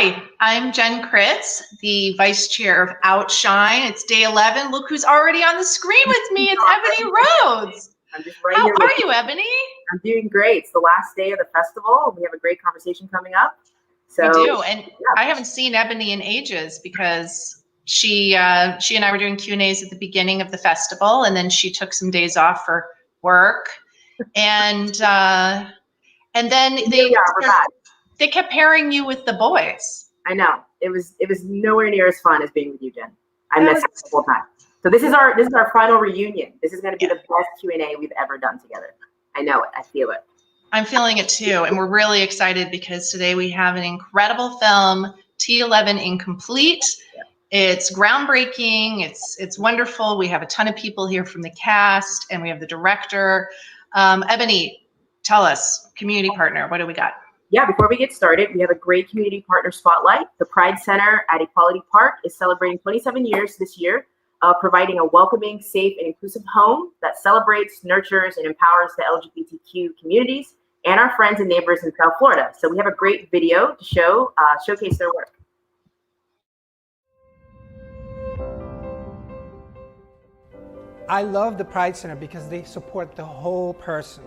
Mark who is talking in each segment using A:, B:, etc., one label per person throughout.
A: Hi, I'm Jen Kritz, the Vice Chair of Outshine. It's day 11. Look who's already on the screen with me. It's Ebony Rhodes.
B: I'm just right
A: How
B: here.
A: are you, Ebony?
B: I'm doing great. It's the last day of the festival. We have a great conversation coming up. So,
A: we do, and yeah. I haven't seen Ebony in ages because she and I were doing Q&As at the beginning of the festival, and then she took some days off for work, and then they kept pairing you with the boys.
B: I know. It was nowhere near as fun as being with you, Jen. I missed it the whole time. So this is our final reunion. This is going to be the best Q&A we've ever done together. I know it. I feel it.
A: I'm feeling it too, and we're really excited because today we have an incredible film, T11 Incomplete. Yeah. It's groundbreaking. It's wonderful. We have a ton of people here from the cast, and we have the director. Ebony, tell us, community partner, what do we got?
B: Yeah, before we get started, we have a great community partner spotlight. The Pride Center at Equality Park is celebrating 27 years this year, providing a welcoming, safe, and inclusive home that celebrates, nurtures, and empowers the LGBTQ communities and our friends and neighbors in South Florida. So we have a great video to showcase their work.
C: I love the Pride Center because they support the whole person,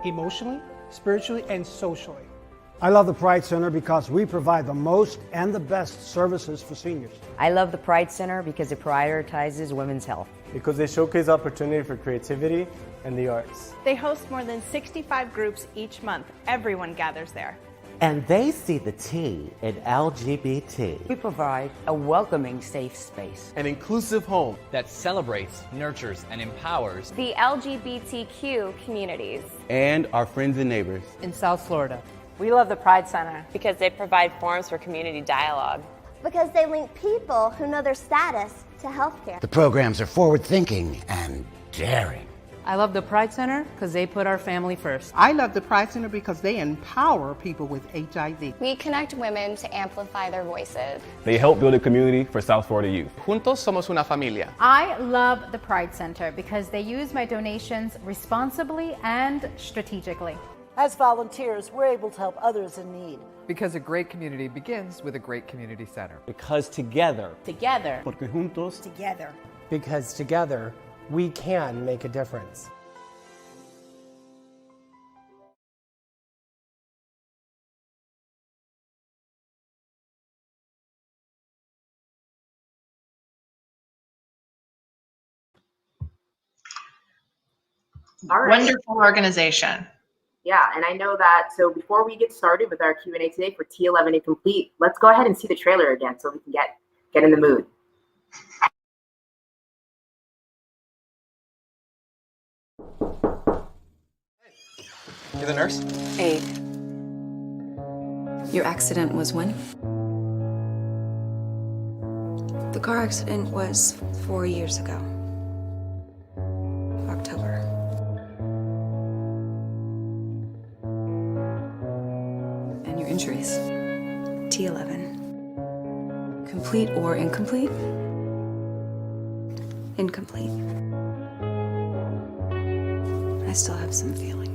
C: emotionally, spiritually, and socially.
D: I love the Pride Center because we provide the most and the best services for seniors.
E: I love the Pride Center because it prioritizes women's health.
F: Because they showcase opportunity for creativity and the arts.
G: They host more than 65 groups each month. Everyone gathers there.
H: And they see the T in LGBT.
E: We provide a welcoming, safe space.
I: An inclusive home that celebrates, nurtures, and empowers
J: the LGBTQ communities.
K: And our friends and neighbors.
E: In South Florida.
L: We love the Pride Center
M: because they provide forums for community dialogue.
N: Because they link people who know their status to healthcare.
O: The programs are forward-thinking and daring.
E: I love the Pride Center because they put our family first.
P: I love the Pride Center because they empower people with HIV.
J: We connect women to amplify their voices.
Q: They help build a community for South Florida youth.
I: Juntos somos una familia.
R: I love the Pride Center because they use my donations responsibly and strategically.
S: As volunteers, we're able to help others in need.
T: Because a great community begins with a great community center.
F: Because together.
E: Together.
D: Porque juntos.
S: Together.
T: Because together, we can make a difference.
B: All right.
A: Wonderful organization.
B: Yeah, and I know that. So before we get started with our Q&A today for T11 Incomplete, let's go ahead and see the trailer again so we can get in the mood.
I: You're the nurse?
F: Aide. Your accident was when? The car accident was 4 years ago. October. And your injuries? T11. Complete or incomplete? Incomplete. I still have some feeling.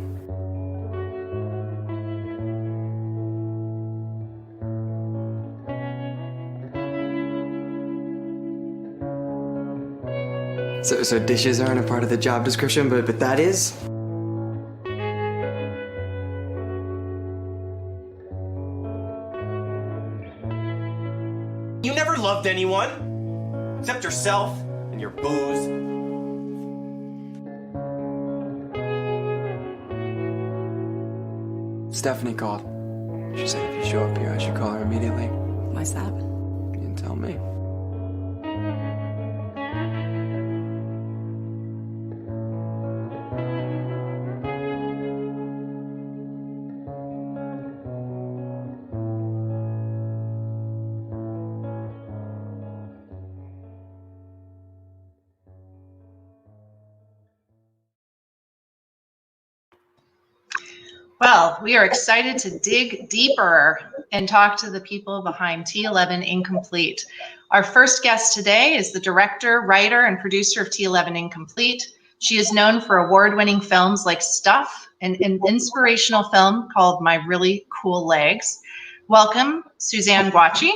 E: So dishes aren't a part of the job description, but that is?
C: You never loved anyone, except yourself and your booze.
E: Stephanie called. She said if you show up here, I should call her immediately.
F: Why's that?
E: You didn't tell me.
A: Well, we are excited to dig deeper and talk to the people behind T11 Incomplete. Our first guest today is the director, writer, and producer of T11 Incomplete. She is known for award-winning films like Stuff and an inspirational film called My Really Cool Legs. Welcome, Suzanne Guacci.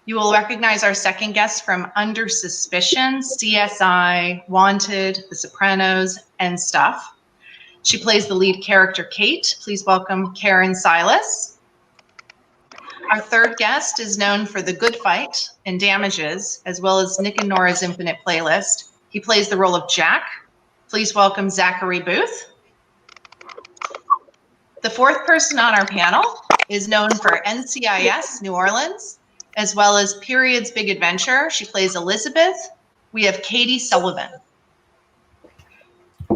A: You will recognize our second guest from Under Suspicion, CSI, Wanted, The Sopranos, and Stuff. She plays the lead character, Kate. Please welcome Karen Sillas. Our third guest is known for The Good Fight and Damages, as well as Nick and Nora's Infinite Playlist. He plays the role of Jack. Please welcome Zachary Booth. The fourth person on our panel is known for NCIS New Orleans, as well as Period's Big Adventure. She plays Elizabeth. We have Katy Sullivan.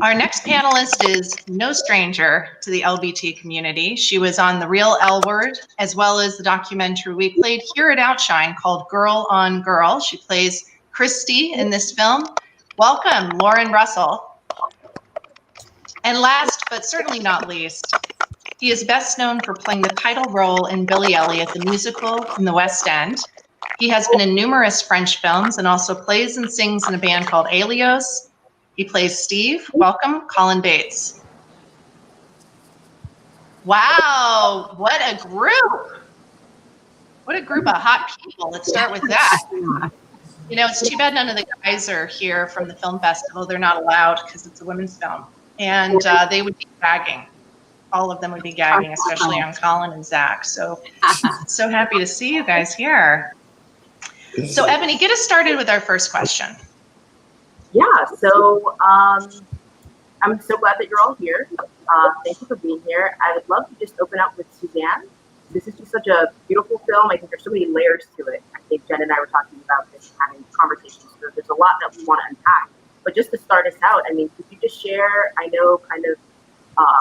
A: Our next panelist is no stranger to the LBT community. She was on The Real L Word, as well as the documentary we played here at Outshine called Girl on Girl. She plays Christy in this film. Welcome, Lauren Russell. And last, but certainly not least, he is best known for playing the title role in Billy Elliot, the musical in the West End. He has been in numerous French films and also plays and sings in a band called Alios. He plays Steve. Welcome, Colin Bates. Wow, what a group. What a group of hot people. Let's start with that. You know, it's too bad none of the guys are here from the film festival. They're not allowed because it's a women's film. And they would be gagging. All of them would be gagging, especially on Colin and Zach. So, so happy to see you guys here. So, Ebony, get us started with our first question.
B: Yeah, so I'm so glad that you're all here. Thank you for being here. I would love to just open up with Suzanne. This is just such a beautiful film. I think there's so many layers to it. I think Jen and I were talking about this, having conversations. So there's a lot that we want to unpack. But just to start us out, I mean, could you just share, I know kind of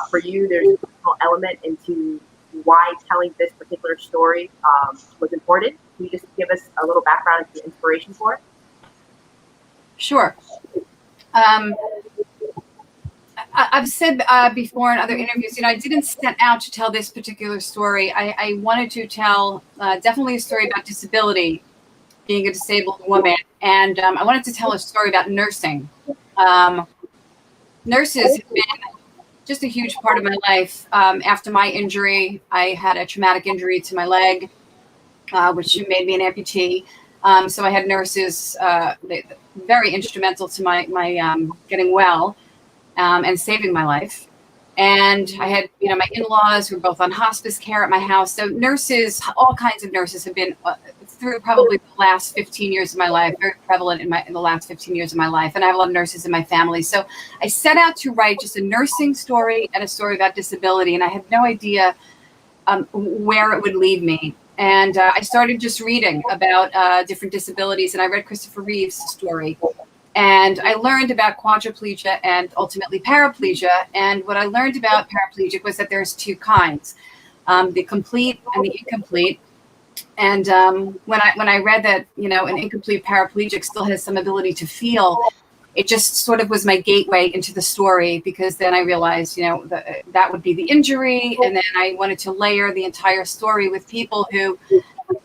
B: for you, there's a personal element into why telling this particular story was important. Can you just give us a little background and some inspiration for it?
L: Sure. I've said before in other interviews, you know, I didn't set out to tell this particular story. I wanted to tell definitely a story about disability, being a disabled woman, and I wanted to tell a story about nursing. Nurses have been just a huge part of my life. After my injury, I had a traumatic injury to my leg, which made me an amputee. So I had nurses very instrumental to my getting well and saving my life. And I had, you know, my in-laws who were both on hospice care at my house. So nurses, all kinds of nurses have been through probably the last 15 years of my life, very prevalent in the last 15 years of my life. And I have a lot of nurses in my family. So I set out to write just a nursing story and a story about disability. And I had no idea where it would lead me. And I started just reading about different disabilities. And I read Christopher Reeve's story. And I learned about quadriplegia and ultimately paraplegia. And what I learned about paraplegic was that there's two kinds, the complete and the incomplete. And when I read that, you know, an incomplete paraplegic still has some ability to feel, it just sort of was my gateway into the story, because then I realized, you know, that would be the injury. And then I wanted to layer the entire story with people who,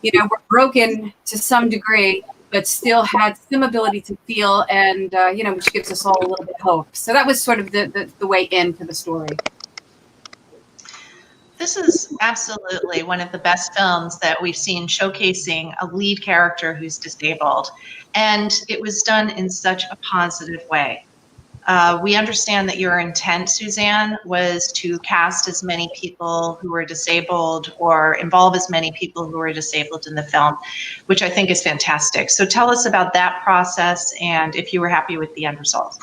L: you know, were broken to some degree, but still had some ability to feel, and, you know, which gives us all a little bit of hope. So that was sort of the way into the story.
A: This is absolutely one of the best films that we've seen showcasing a lead character who's disabled. And it was done in such a positive way. We understand that your intent, Suzanne, was to cast as many people who were disabled or involve as many people who were disabled in the film, which I think is fantastic. So tell us about that process and if you were happy with the end result.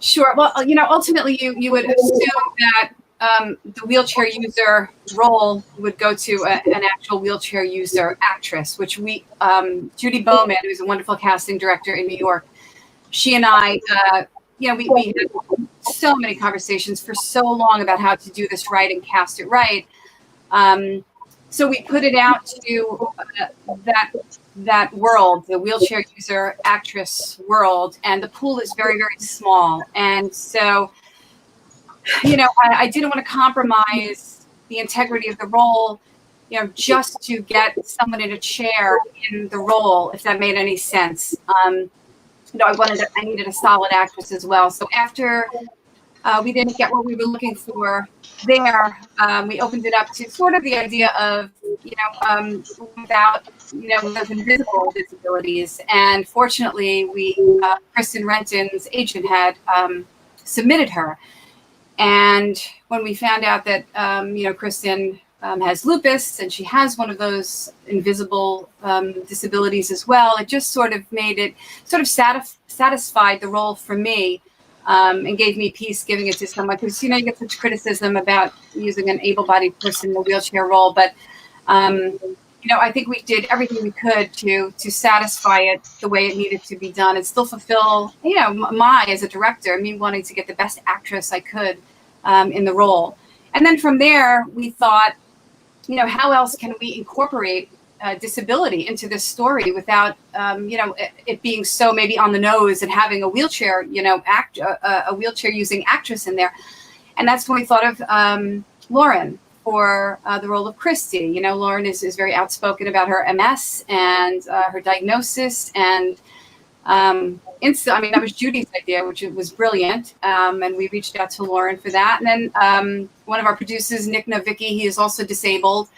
L: Sure. Well, you know, ultimately you would assume that the wheelchair user role would go to an actual wheelchair user actress, which Judy Bowman, who's a wonderful casting director in New York, she and I, you know, we had so many conversations for so long about how to do this right and cast it right. So we put it out to that world, the wheelchair user actress world, and the pool is very, very small. And so, you know, I didn't want to compromise the integrity of the role, you know, just to get someone in a chair in the role, if that made any sense. You know, I needed a solid actress as well. So after we didn't get what we were looking for there. We opened it up to sort of the idea of, without, those invisible disabilities. And fortunately, Kristen Renton's agent had submitted her. And when we found out that, Kristen has lupus and she has one of those invisible disabilities as well, it just sort of made it satisfied the role for me. And gave me peace giving it to someone, because you get such criticism about using an able-bodied person in a wheelchair role, but I think we did everything we could to satisfy it the way it needed to be done and still fulfill as a director, me wanting to get the best actress I could in the role. And then from there we thought, how else can we incorporate disability into this story without it being so maybe on the nose and having a wheelchair a wheelchair using actress in there. And that's when we thought of Lauren for the role of Christy. Lauren is very outspoken about her MS and her diagnosis, and that was Judy's idea, which was brilliant, and we reached out to Lauren for that. And then one of our producers, Nick Novicki, he is also disabled,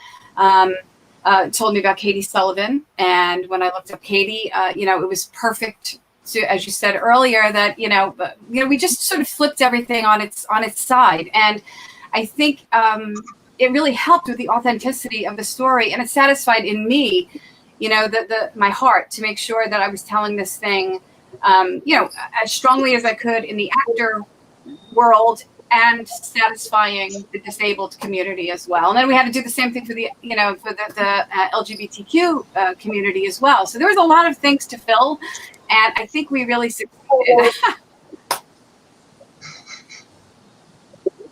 L: told me about Katy Sullivan. And when I looked up Katy, it was perfect to, as you said earlier, that, we just sort of flipped everything on its side. And I think it really helped with the authenticity of the story. And it satisfied in me, my heart to make sure that I was telling this thing, as strongly as I could in the actor world, and satisfying the disabled community as well. And then we had to do the same thing for the LGBTQ community as well. So there was a lot of things to fill, and I think we really succeeded.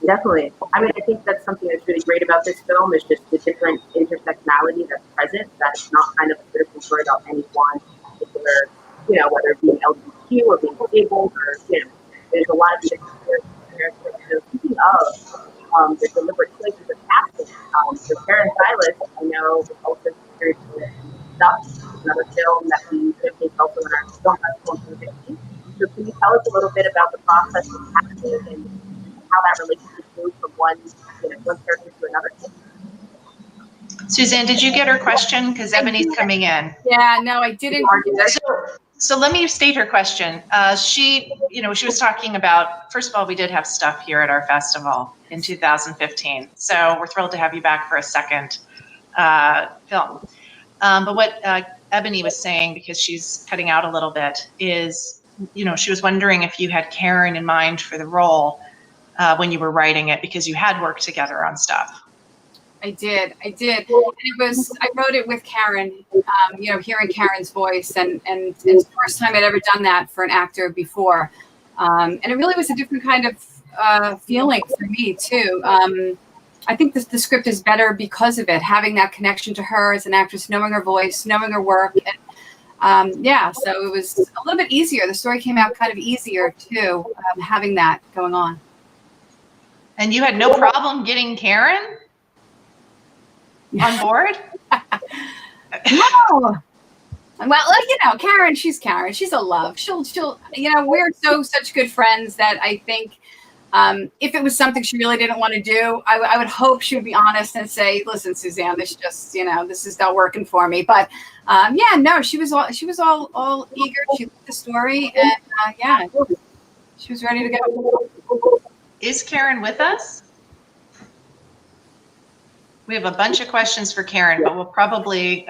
B: Definitely. I think that's something that's really great about this film, is just the different intersectionality that's present, that it's not kind of a critical story about any one particular, whether it be LGBTQ or being disabled, or, there's a lot of different characters. So speaking of the deliberate choices of casting, so Karen Sillas, I know, also featured in Stuff, another film that we showcased also in our film festival in 2015. So can you tell us a little bit about the process of casting and how that relationship goes from one character to another?
A: Suzanne, did you get her question? Because Ebony's coming in.
L: Yeah, no, I didn't.
A: So let me state her question. She was talking about, first of all, we did have Stuff here at our festival in 2015. So we're thrilled to have you back for a second film. But what Ebony was saying, because she's cutting out a little bit, is, she was wondering if you had Karen in mind for the role when you were writing it, because you had worked together on Stuff.
L: I did. And I wrote it with Karen, hearing Karen's voice, and it's the first time I'd ever done that for an actor before. And it really was a different kind of feeling for me too. I think the script is better because of it, having that connection to her as an actress, knowing her voice, knowing her work. And, so it was a little bit easier. The story came out kind of easier too, having that going on.
A: And you had no problem getting Karen on board?
L: No. Well, Karen, she's Karen. She's a love. She'll, we're such good friends that I think if it was something she really didn't want to do, I would hope she would be honest and say, listen, Suzanne, this just, this is not working for me. But she was all eager. She loved the story, and she was ready to go.
A: Is Karen with us? We have a bunch of questions for Karen, but we'll probably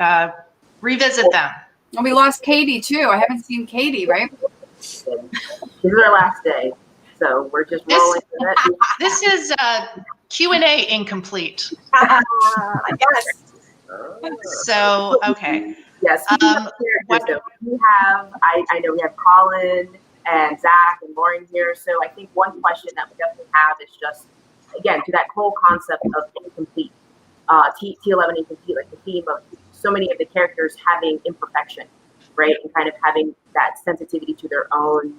A: revisit them.
L: And we lost Katy too. I haven't seen Katy, right?
B: This is our last day, so we're just rolling with it.
A: This is Q&A incomplete.
L: Yes.
A: So, okay.
B: Yes. We have, I know we have Colin and Zach and Lauren here. So I think one question that we definitely have is just, again, to that whole concept of incomplete. T11 incomplete, like the theme of so many of the characters having imperfection, right? And kind of having that sensitivity to their own,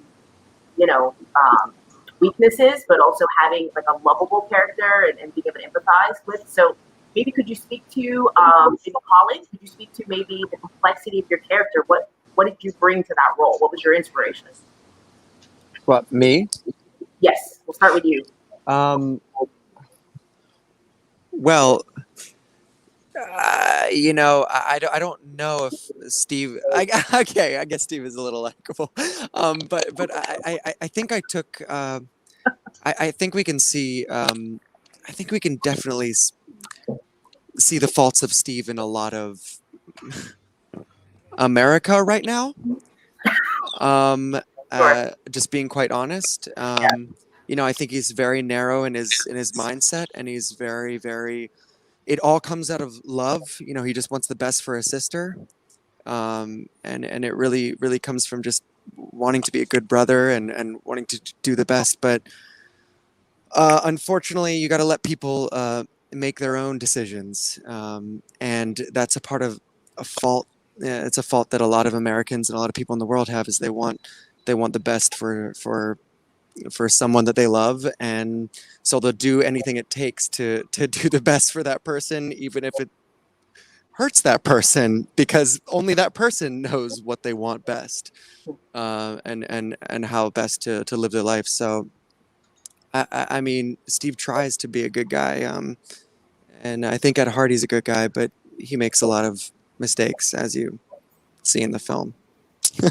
B: weaknesses, but also having like a lovable character and being able to empathize with. So maybe could you speak to, maybe Colin, could you speak to maybe the complexity of your character? What did you bring to that role? What was your inspiration?
U: What, me?
B: Yes. We'll start with you.
U: Well, I don't know if Steve. I guess Steve is a little likable, but I think I took. I think we can see. I think we can definitely see the faults of Steve in a lot of America right now. Just being quite honest. I think he's very narrow in his mindset, and he's very. It all comes out of love. He just wants the best for his sister, and it really comes from just wanting to be a good brother and wanting to do the best. But unfortunately, you got to let people make their own decisions, and that's a part of a fault. It's a fault that a lot of Americans and a lot of people in the world have, is they want the best for someone that they love, and so they'll do anything it takes to do the best for that person, even if it hurts that person, because only that person knows what they want best, and how best to live their life. So I mean, Steve tries to be a good guy, and I think at heart he's a good guy, but he makes a lot of mistakes, as you see in the film.
B: Yeah.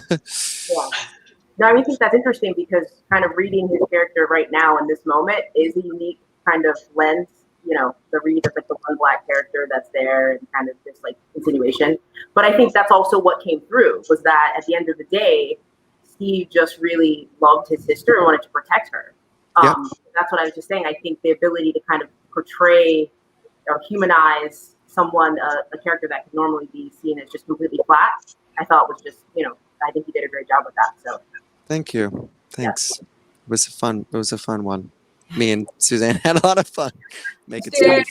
B: No, I think that's interesting, because kind of reading his character right now in this moment is a unique kind of lens, the read of like the one black character that's there and kind of this like insinuation. But I think that's also what came through, was that at the end of the day, Steve just really loved his sister and wanted to protect her. That's what I was just saying. I think the ability to kind of portray or humanize someone, a character that could normally be seen as just completely flat, I thought was just, I think he did a great job with that. So.
U: Thank you. Thanks. Yeah. It was a fun one. Me and Suzanne had a lot of fun. Make it Steve.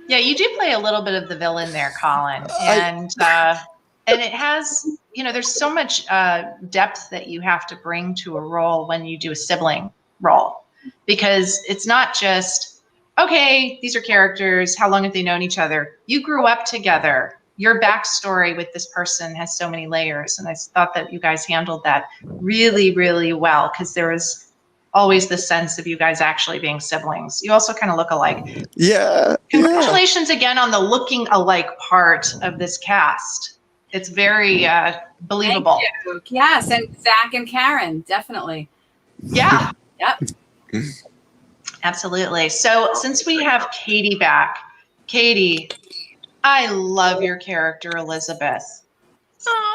A: Yeah, you do play a little bit of the villain there, Colin, and it has, there's so much depth that you have to bring to a role when you do a sibling role, because it's not just, okay, these are characters, how long have they known each other? You grew up together. Your backstory with this person has so many layers. And I thought that you guys handled that really, really well, because there was always the sense of you guys actually being siblings. You also kind of look alike.
U: Yeah.
A: Congratulations again on the looking alike part of this cast. It's very believable.
L: Thank you. Yes, and Zach and Karen, definitely.
A: Yeah.
L: Yep.
A: Absolutely. So since we have Katy back, Katy, I love your character, Elizabeth.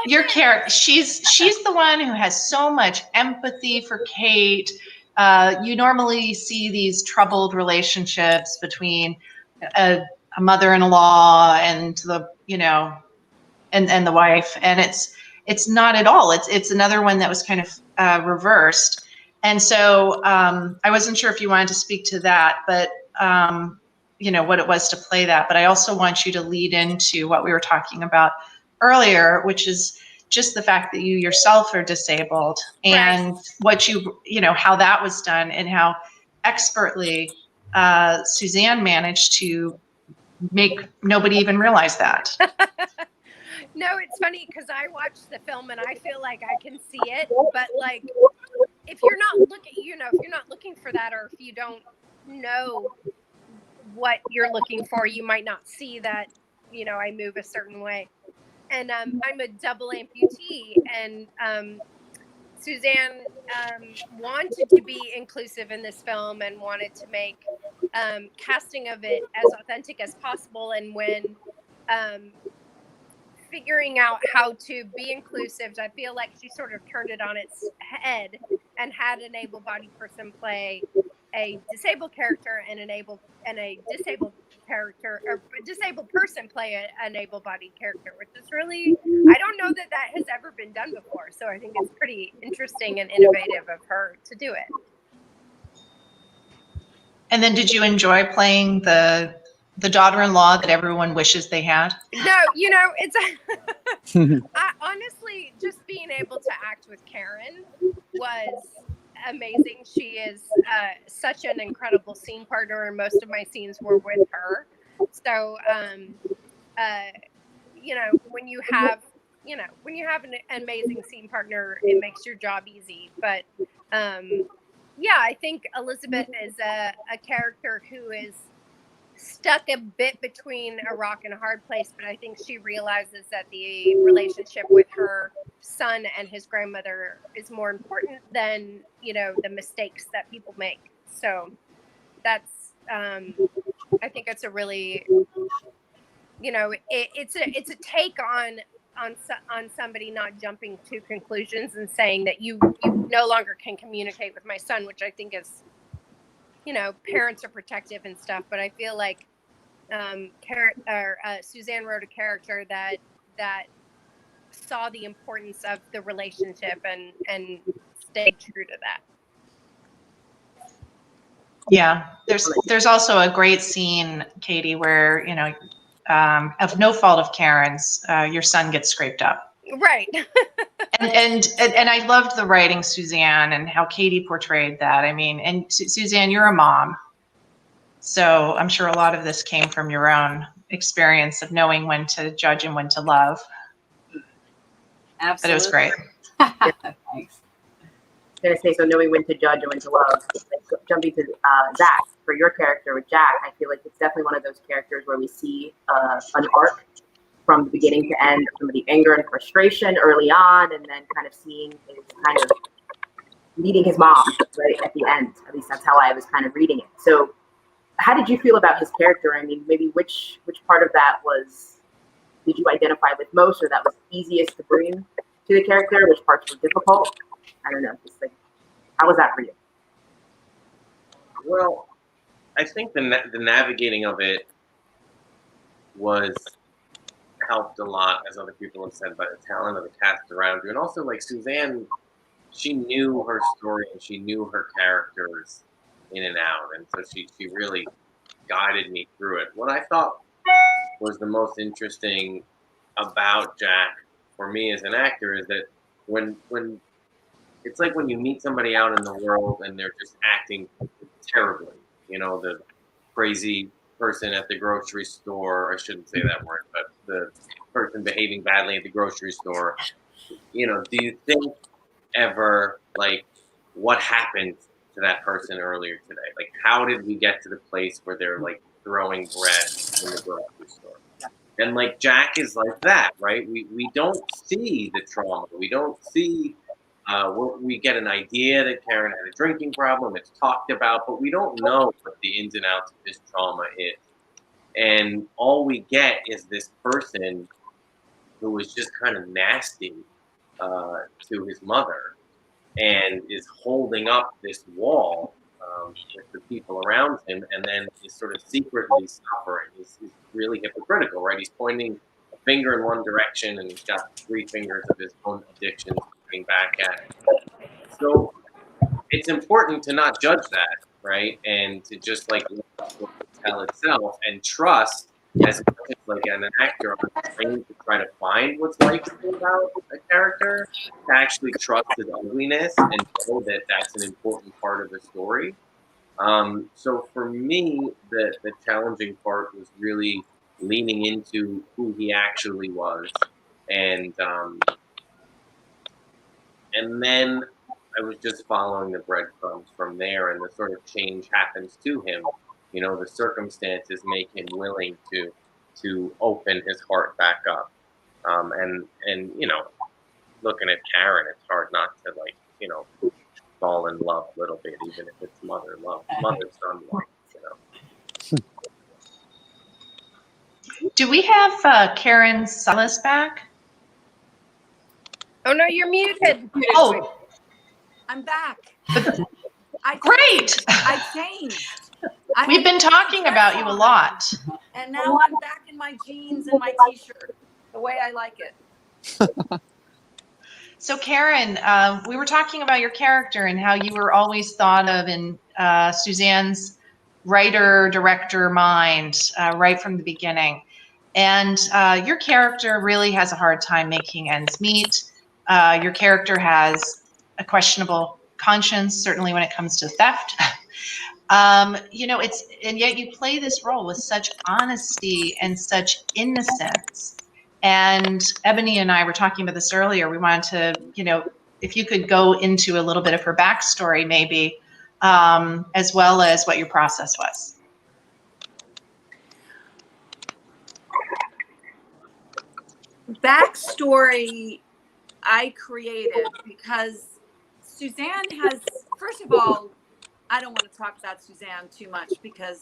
A: Your character, she's the one who has so much empathy for Kate. You normally see these troubled relationships between a mother-in-law and the and the wife, and it's not at all. It's another one that was kind of reversed. And so I wasn't sure if you wanted to speak to that, but what it was to play that. But I also want you to lead into what we were talking about earlier, which is just the fact that you yourself are disabled, and what how that was done, and how expertly Suzanne managed to make nobody even realize that.
V: No, it's funny because I watched the film and I feel like I can see it, but like if you're not looking for that, or if you don't know what you're looking for, you might not see that I move a certain way. And I'm a double amputee, and Suzanne wanted to be inclusive in this film and wanted to make casting of it as authentic as possible. And when figuring out how to be inclusive, I feel like she sort of turned it on its head and had an able-bodied person play a disabled character and a disabled character, or a disabled person play an able-bodied character, which is really, I don't know that has ever been done before. So I think it's pretty interesting and innovative of her to do it.
A: And then did you enjoy playing the daughter-in-law that everyone wishes they had?
V: No, it's honestly, just being able to act with Karen was amazing. She is such an incredible scene partner, and most of my scenes were with her. So, when you have you know, when you have an amazing scene partner, it makes your job easy. But yeah, I think Elizabeth is a character who is stuck a bit between a rock and a hard place, but I think she realizes that the relationship with her son and his grandmother is more important than, you know, the mistakes that people make. So that's I think it's a really, you know, it's a take on somebody not jumping to conclusions and saying that you no longer can communicate with my son, which I think is, you know, parents are protective and stuff, but I feel like Suzanne wrote a character that saw the importance of the relationship and stayed true to that.
A: Yeah, there's also a great scene, Katy, where, you know, of no fault of Karen's, your son gets scraped up.
V: Right.
A: and I loved the writing, Suzanne, and how Katy portrayed that. I mean, and Suzanne, you're a mom, so I'm sure a lot of this came from your own experience of knowing when to judge and when to love.
B: Absolutely.
A: But it was great.
B: Thanks. I was gonna say, so knowing when to judge and when to love. Like, jumping to Zach, for your character with Jack, I feel like it's definitely one of those characters where we see an arc from the beginning to end, some of the anger and frustration early on, and then kind of seeing his kind of meeting his mom right at the end. At least that's how I was kind of reading it. So how did you feel about his character? I mean, maybe which part of that did you identify with most, or that was easiest to bring to the character? Which parts were difficult? I don't know. Just like, how was that for you?
G: Well, I think the navigating of it was helped a lot, as other people have said, by the talent of the cast around you. And also, like, Suzanne, she knew her story and she knew her characters in and out. And so she really guided me through it. What I thought was the most interesting about Jack for me as an actor is that when it's like when you meet somebody out in the world and they're just acting terribly, you know, the crazy person at the grocery store, I shouldn't say that word, but the person behaving badly at the grocery store, you know, do you think ever, like, what happened to that person earlier today? Like, how did we get to the place where they're, like, throwing bread in the grocery store? And, like, Jack is like that, right? We don't see the trauma. We don't see, we get an idea that Karen had a drinking problem. It's talked about, but we don't know what the ins and outs of this trauma is. And all we get is this person who was just kind of nasty to his mother and is holding up this wall with the people around him, and then is sort of secretly suffering. He's really hypocritical, right? He's pointing a finger in one direction and he's got 3 fingers of his own addictions pointing back at him. So it's important to not judge that, right? And to just like tell itself and trust, as much as like an actor, I'm trained to try to find what's likely about a character, to actually trust his ugliness and know that that's an important part of the story. So for me, the challenging part was really leaning into who he actually was, and then I was just following the breadcrumbs from there, and the sort of change happens to him. You know, the circumstances make him willing to open his heart back up. And you know, looking at Karen, it's hard not to, like, you know, fall in love a little bit, even if it's mother love, mother-son love, you know.
A: Do we have Karen Sillas back?
V: Oh no, you're muted.
A: Oh,
H: I'm back.
A: Great.
H: I changed.
A: We've been talking about you a lot.
H: And now I'm back in my jeans and my t-shirt, the way I like it.
A: So Karen, we were talking about your character and how you were always thought of in Suzanne's writer-director mind right from the beginning. And your character really has a hard time making ends meet. Your character has a questionable conscience, certainly when it comes to theft. You know, and yet you play this role with such honesty and such innocence. And Ebony and I were talking about this earlier. We wanted to, if you could go into a little bit of her backstory, maybe, as well as what your process was.
H: Backstory I created because Suzanne has, first of all, I don't want to talk about Suzanne too much because,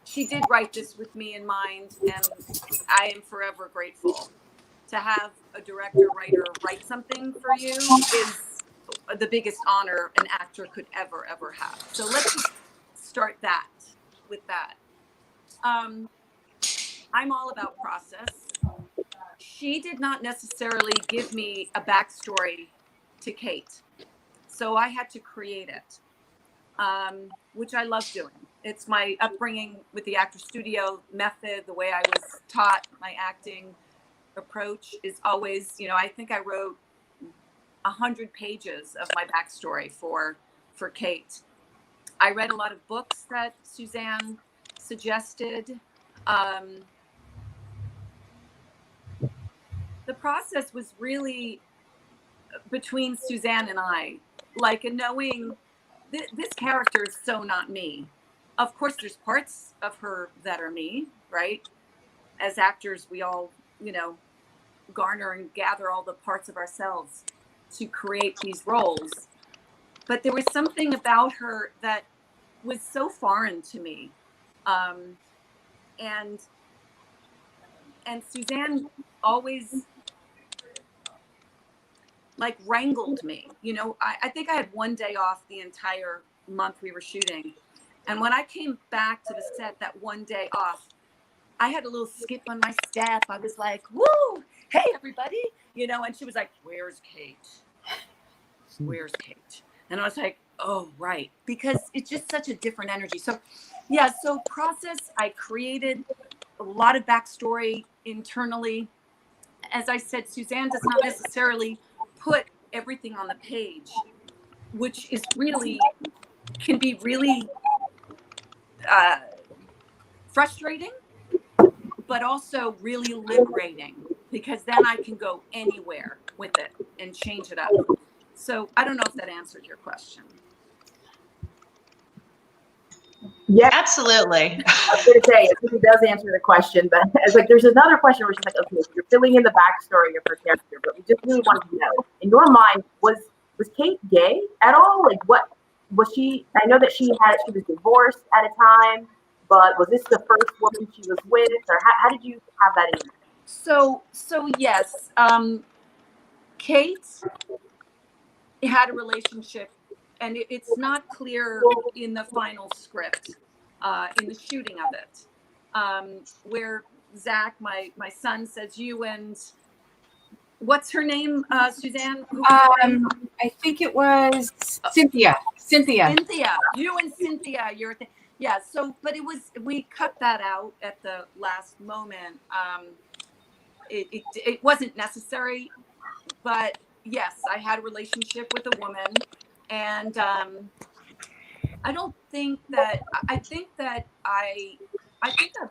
H: she did write this with me in mind, and I am forever grateful. To have a director, writer write something for you is the biggest honor an actor could ever have. So let's just start with that. I'm all about process. She did not necessarily give me a backstory to Kate, so I had to create it, which I love doing. It's my upbringing with the actor studio method, the way I was taught. My acting approach is always, I think I wrote 100 pages of my backstory for Kate. I read a lot of books that Suzanne suggested. The process was really between Suzanne and I, like knowing this character is so not me. Of course, there's parts of her that are me, right? As actors, we all, garner and gather all the parts of ourselves to create these roles. But there was something about her that was so foreign to me. And Suzanne always wrangled me. I think I had one day off the entire month we were shooting. And when I came back to the set that one day off, I had a little skip on my step. I was like, woo, hey, everybody. And she was like, where's Kate? Where's Kate? And I was like, oh, right. Because it's just such a different energy. So, so process, I created a lot of backstory internally. As I said, Suzanne does not necessarily put everything on the page, which is can be really frustrating, but also really liberating, because then I can go anywhere with it and change it up. So I don't know if that answered your question.
B: Yeah,
A: absolutely.
B: I was going to say, I think it does answer the question, but it's like there's another question where she's like, okay, so you're filling in the backstory of her character, but we just really wanted to know, in your mind, was Kate gay at all? Like, what was she? I know that she was divorced at a time, but was this the first woman she was with, or how did you have that in?
H: So yes, Kate had a relationship, and it's not clear in the final script, in the shooting of it, where Zach, my son, says you and what's her name, Suzanne?
L: I think it was Cynthia. Cynthia.
H: You and Cynthia. Yeah. So, but we cut that out at the last moment. It wasn't necessary, but yes, I had a relationship with a woman, and I think that I'm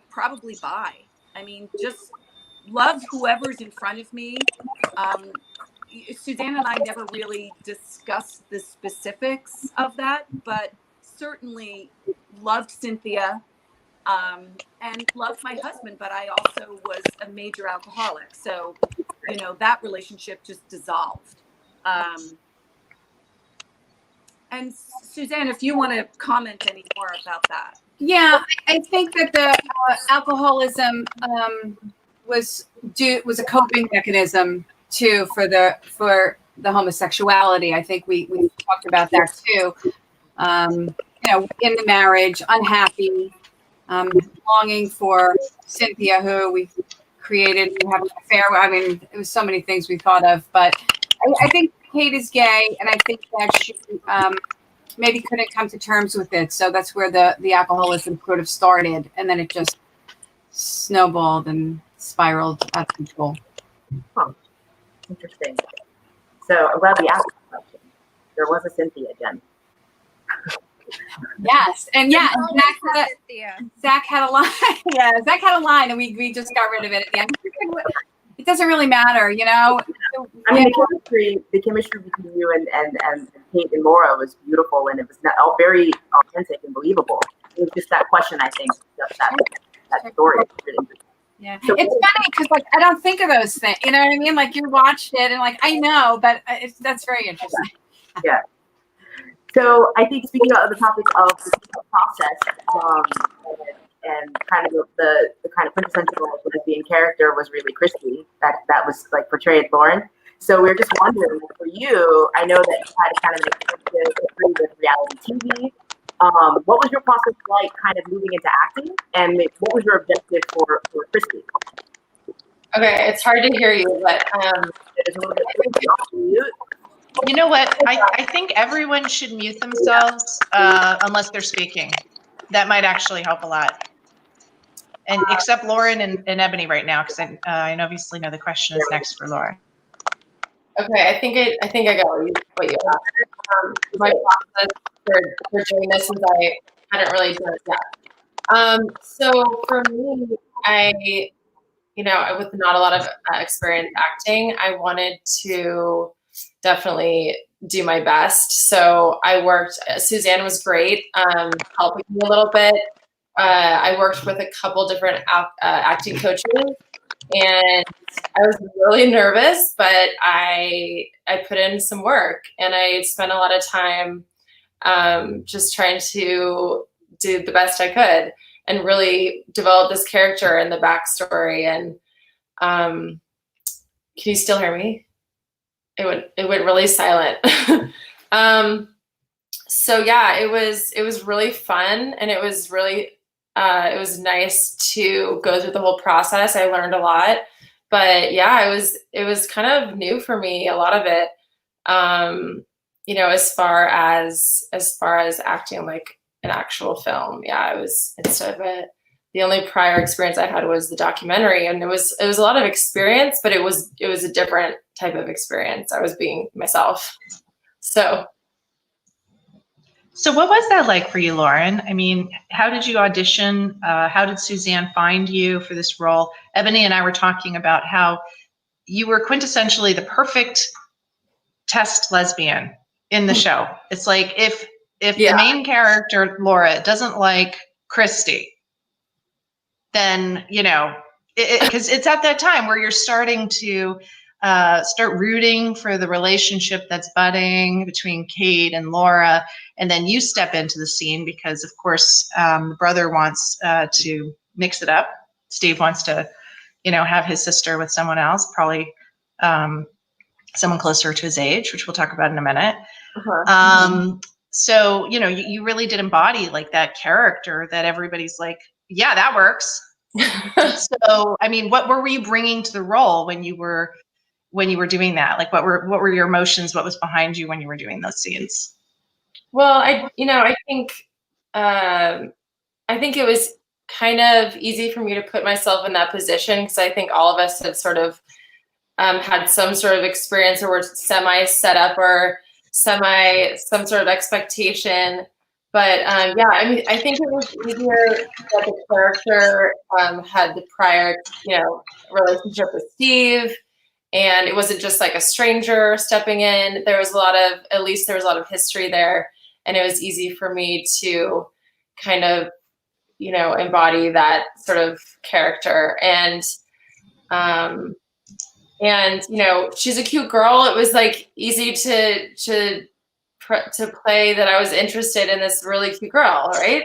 H: probably bi. I mean, just love whoever's in front of me. Suzanne and I never really discussed the specifics of that, but certainly loved Cynthia, and loved my husband, but I also was a major alcoholic. So, that relationship just dissolved. And Suzanne, if you want to comment any more about that.
L: Yeah, I think that the alcoholism was a coping mechanism too for the homosexuality. I think we talked about that too. In the marriage, unhappy, longing for Cynthia, who we created, we have an affair. I mean, it was so many things we thought of, but I think Kate is gay, and I think that she maybe couldn't come to terms with it. So that's where the alcoholism sort of started, and then it just snowballed and spiraled out of control.
B: Huh. Interesting. So around the alcohol question, there was a Cynthia again.
L: Yes, and yeah,
V: Always
L: Zach had a line. Yeah, Zach had a line, and we just got rid of it at the end. It doesn't really matter, you know.
B: I mean, the chemistry between you and Kate and Laura was beautiful, and it was all very authentic and believable. It was just that question, I think, just that story.
L: Yeah, so it's funny because like I don't think of those things. You know what I mean? Like you watched it, and like I know, but that's very interesting.
B: Yeah. So I think speaking of the topic of the process, and kind of the kind of quintessential lesbian character was really Christy. That was like portrayed Lauren. So we're just wondering for you. I know that you had kind of an extensive history with reality TV. What was your process like, kind of moving into acting, and what was your objective for Christy?
K: Okay, it's hard to hear you, but
B: it's a little bit.
A: You know what? I think everyone should mute themselves unless they're speaking. That might actually help a lot. And except Lauren and Ebony right now, because I obviously know the question is next for Laura.
K: Okay, I think I got what you asked. My process for doing this is I hadn't really done it yet. So for me, with not a lot of experience acting, I wanted to definitely do my best. So I worked. Suzanne was great, helping me a little bit. I worked with a couple different acting coaches, and I was really nervous, but I put in some work, and I spent a lot of time just trying to do the best I could and really develop this character and the backstory. And can you still hear me? It went really silent. So yeah, it was really fun, and it was really it was nice to go through the whole process. I learned a lot, but yeah, it was kind of new for me, a lot of it. As far as acting like an actual film, yeah, it was instead of it. The only prior experience I had was the documentary, and it was a lot of experience, but it was a different type of experience. I was being myself.
A: So what was that like for you, Lauren? I mean, how did you audition? How did Suzanne find you for this role? Ebony and I were talking about how you were quintessentially the perfect test lesbian in the show. It's like if the main character, Laura, doesn't like Christy, then, because it's at that time where you're starting to start rooting for the relationship that's budding between Kate and Laura. And then you step into the scene because, of course, the brother wants to mix it up. Steve wants to, have his sister with someone else, probably someone closer to his age, which we'll talk about in a minute. So, you really did embody like that character that everybody's like, yeah, that works. So, I mean, what were you bringing to the role when you were doing that? Like, what were your emotions? What was behind you when you were doing those scenes?
K: Well, I think it was kind of easy for me to put myself in that position because I think all of us have sort of had some sort of experience or were semi set up or some sort of expectation. But yeah, I mean, I think it was easier that the character had the prior, relationship with Steve, and it wasn't just like a stranger stepping in. There was a lot of history there, and it was easy for me to kind of, embody that sort of character. And she's a cute girl. It was like easy to play that I was interested in this really cute girl, right?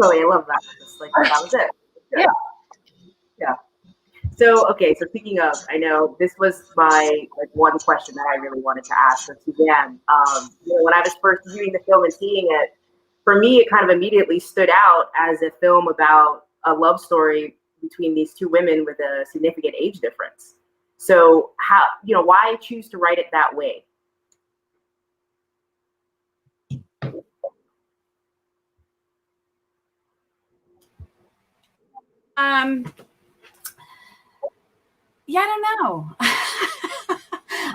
B: Chloe, I love that. Just like that was it. Yeah. So so speaking of, I know this was my one question that I really wanted to ask of Suzanne. When I was first viewing the film and seeing it, for me it kind of immediately stood out as a film about a love story between these two women with a significant age difference. So why choose to write it that way?
L: Yeah, I don't know.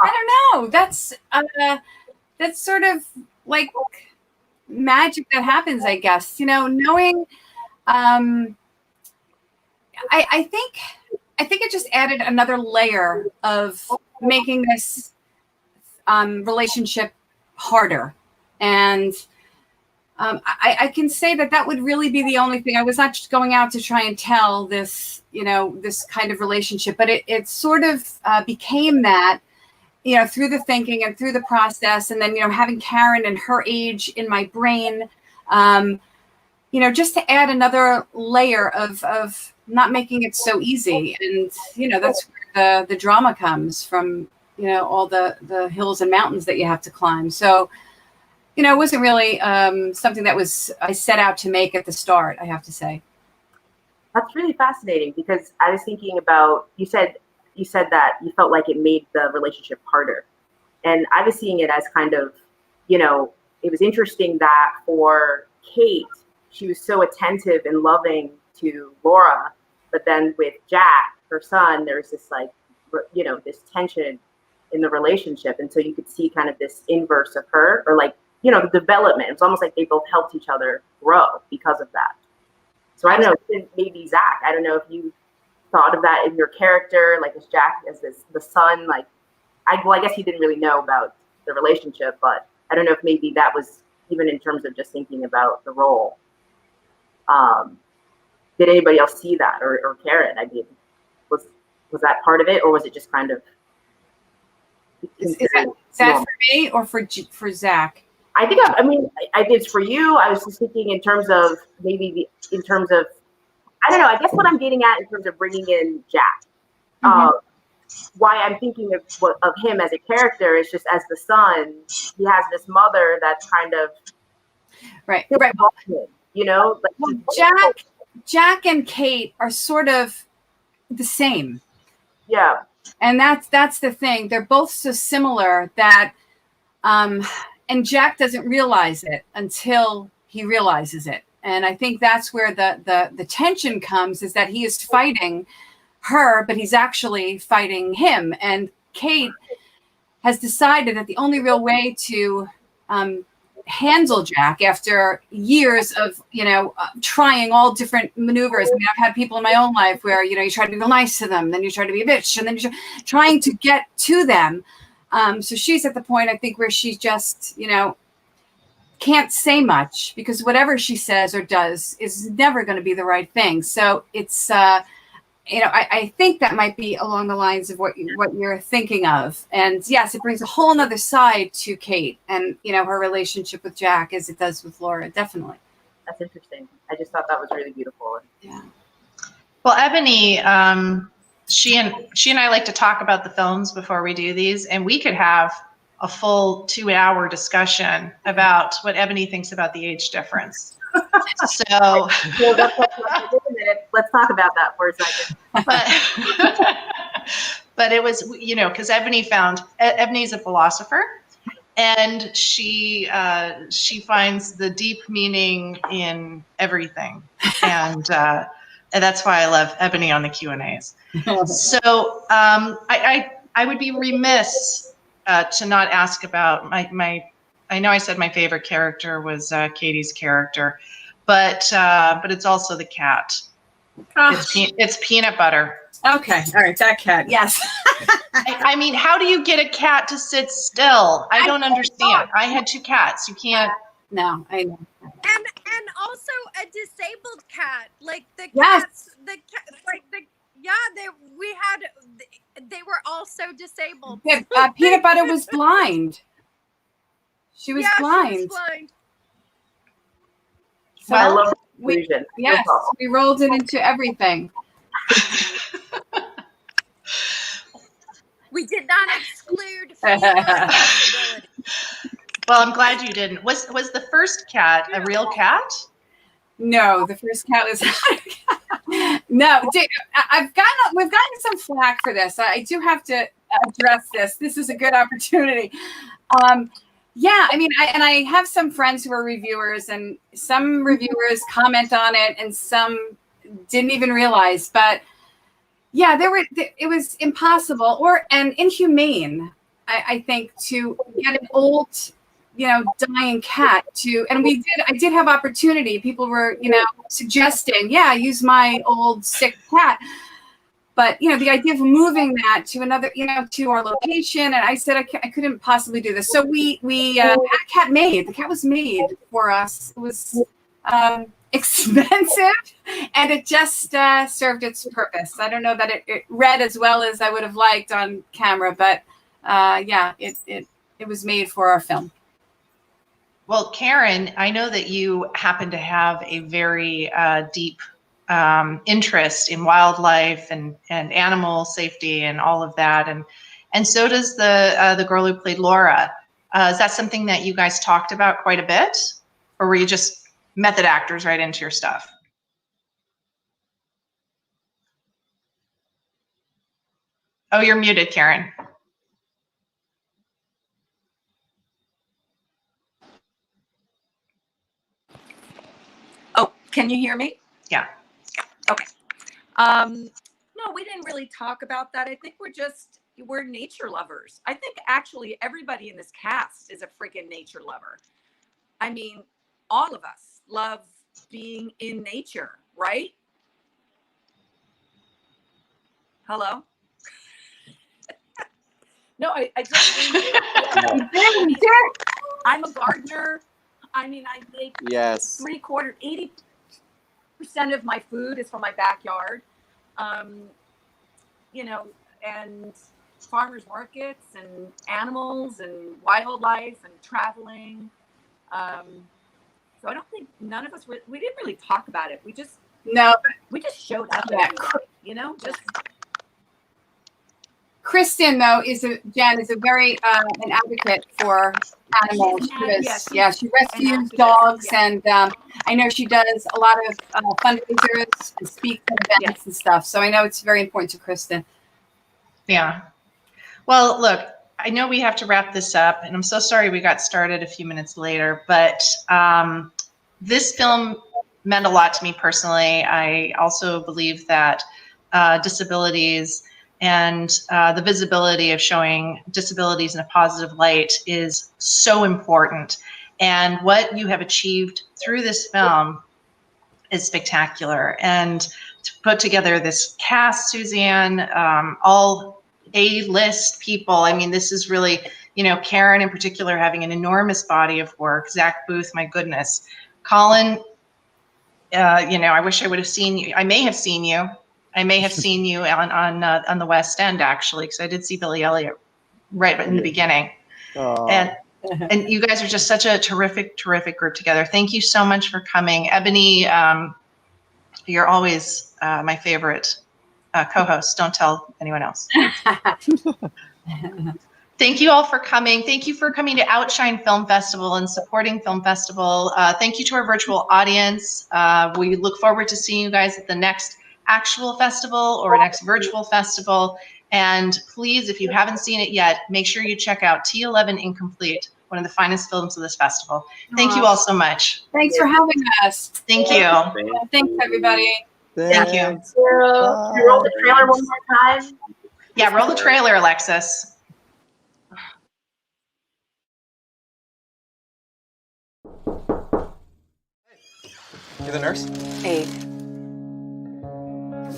L: I don't know. That's sort of like magic that happens, I guess. You know, knowing. I think it just added another layer of making this relationship harder, and I can say that would really be the only thing. I was not just going out to try and tell this, you know, this kind of relationship, but it sort of became that, you know, through the thinking and through the process, and then, you know, having Karen and her age in my brain, you know, just to add another layer of not making it so easy. And, you know, that's where the drama comes from, you know, all the hills and mountains that you have to climb. So, you know, it wasn't really something that I set out to make at the start, I have to say.
B: That's really fascinating, because I was thinking about, you said that you felt like it made the relationship harder. And I was seeing it as kind of, you know, it was interesting that for Kate, she was so attentive and loving to Laura, but then with Jack, her son, there's this, like, you know, this tension in the relationship. And so you could see kind of this inverse of her, or like, you know, the development. It's almost like they both helped each other grow because of that. So I don't know, maybe Zach, I don't know if you thought of that in your character, like as Jack, as the son, like, I guess he didn't really know about the relationship, but I don't know if maybe that was even in terms of just thinking about the role. Did anybody else see that, or Karen? I mean, was that part of it, or was it just kind of?
L: Is that for me or for Zach?
B: I think I mean it's for you. I was just thinking in terms of maybe in terms of, I don't know. I guess what I'm getting at in terms of bringing in Jack. Why I'm thinking of him as a character is just as the son, he has this mother that's kind of
L: right.
B: You know, like,
L: well, Jack and Kate are sort of the same.
B: Yeah.
L: And that's the thing. They're both so similar that, and Jack doesn't realize it until he realizes it. And I think that's where the tension comes, is that he is fighting her, but he's actually fighting him. And Kate has decided that the only real way to handle Jack, after years of, you know, trying all different maneuvers. I mean, I've had people in my own life where, you know, you try to be real nice to them, then you try to be a bitch, and then you're trying to get to them. So she's at the point, I think, where she just, you know, can't say much, because whatever she says or does is never going to be the right thing. So it's, you know, I think that might be along the lines of what you're thinking of. And yes, it brings a whole nother side to Kate and, you know, her relationship with Jack as it does with Laura. Definitely.
B: That's interesting. I just thought that was really beautiful.
L: Yeah.
A: Well, Ebony, she and I like to talk about the films before we do these, and we could have a full 2-hour discussion about what Ebony thinks about the age difference. So
B: let's talk about that for a second.
A: But it was, you know, because Ebony's a philosopher, and she finds the deep meaning in everything, and that's why I love Ebony on the Q&As. So I would be remiss to not ask about my. I know I said my favorite character was Katy's character, but it's also the cat. Oh. It's Peanut Butter.
L: Okay, all right, that cat. Yes.
A: I mean, how do you get a cat to sit still? I don't understand. I had 2 cats. You can't.
L: No, I know.
V: And also a disabled cat, like the
L: yes.
V: cats, they were also disabled.
L: Yeah, Peanut Butter was blind. She was blind.
V: She was blind.
L: So
B: I love the conclusion.
L: Yes, we rolled it into everything.
V: We did not exclude possibility.
A: Well, I'm glad you didn't. Was the first cat a real cat?
L: No, the first cat was no. We've gotten some flack for this. I do have to address this. This is a good opportunity. Yeah, I mean, I have some friends who are reviewers, and some reviewers comment on it, and some didn't even realize. But yeah, it was impossible and inhumane. I think, to get an old, dying cat and I did have opportunity. People were, suggesting, yeah, use my old sick cat. But, the idea of moving that to another, to our location. And I said, I couldn't possibly do this. So we had a cat made. The cat was made for us. It was expensive, and it just served its purpose. I don't know that it read as well as I would have liked on camera, but yeah, it was made for our film.
A: Well, Karen, I know that you happen to have a very deep interest in wildlife and animal safety and all of that, and so does the girl who played Laura. Is that something that you guys talked about quite a bit, or were you just method actors right into your stuff? Oh, you're muted, Karen.
H: Oh, can you hear me?
A: Yeah.
H: Okay. No, we didn't really talk about that. I think we're nature lovers. I think actually everybody in this cast is a freaking nature lover. I mean, all of us love being in nature, right? Hello? No, I just really do. I'm a gardener. I mean, I make 80% of my food is from my backyard. And farmers markets and animals and wildlife and traveling. So I don't think none of us we didn't really talk about it. We just showed up. Yeah. Just.
L: Kristen, though, is a very an advocate for animals. She rescues dogs, and I know she does a lot of fundraisers and speaks at events and stuff. So I know it's very important to Kristen.
A: Yeah. Well, look, I know we have to wrap this up, and I'm so sorry we got started a few minutes later, but this film meant a lot to me personally. I also believe that disabilities and the visibility of showing disabilities in a positive light is so important. And what you have achieved through this film is spectacular. And to put together this cast, Suzanne, all A-list people, I mean, this is really, Karen in particular having an enormous body of work, Zach Booth, my goodness. Colin, I wish I would have seen you. I may have seen you. on the West End, actually, because I did see Billy Elliot right in the beginning. And you guys are just such a terrific group together. Thank you so much for coming. Ebony, you're always my favorite co-host. Don't tell anyone else. Thank you all for coming. Thank you for coming to Outshine Film Festival and supporting Film Festival. Thank you to our virtual audience. We look forward to seeing you guys at the next actual festival or next virtual festival. And please, if you haven't seen it yet, make sure you check out T11 Incomplete, one of the finest films of this festival. Thank you all so much.
L: Thanks for having us.
A: Thank you.
L: Thanks, everybody.
A: Thank you.
B: Can you roll the trailer one more time?
A: Yeah, roll the trailer, Alexis.
E: You're the nurse?
M: Aide.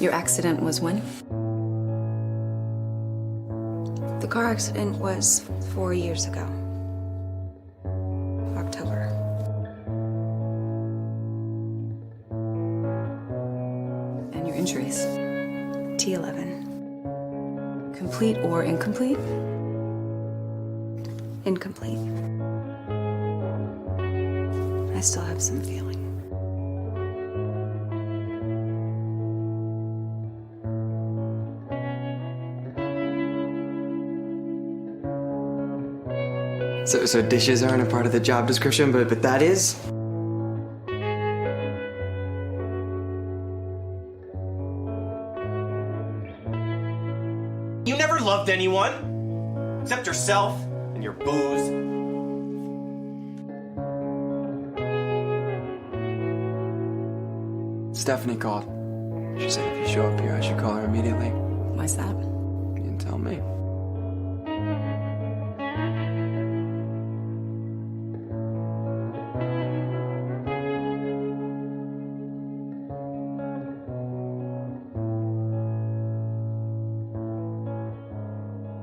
M: Your accident was when? The car accident was 4 years ago. October. And your injuries? T11. Complete or incomplete? Incomplete. I still have some feeling.
E: So dishes aren't a part of the job description, but that is?
N: You never loved anyone, except yourself and your booze.
E: Stephanie called. She said if you show up here, I should call her immediately.
M: Why's that?
E: You didn't tell me.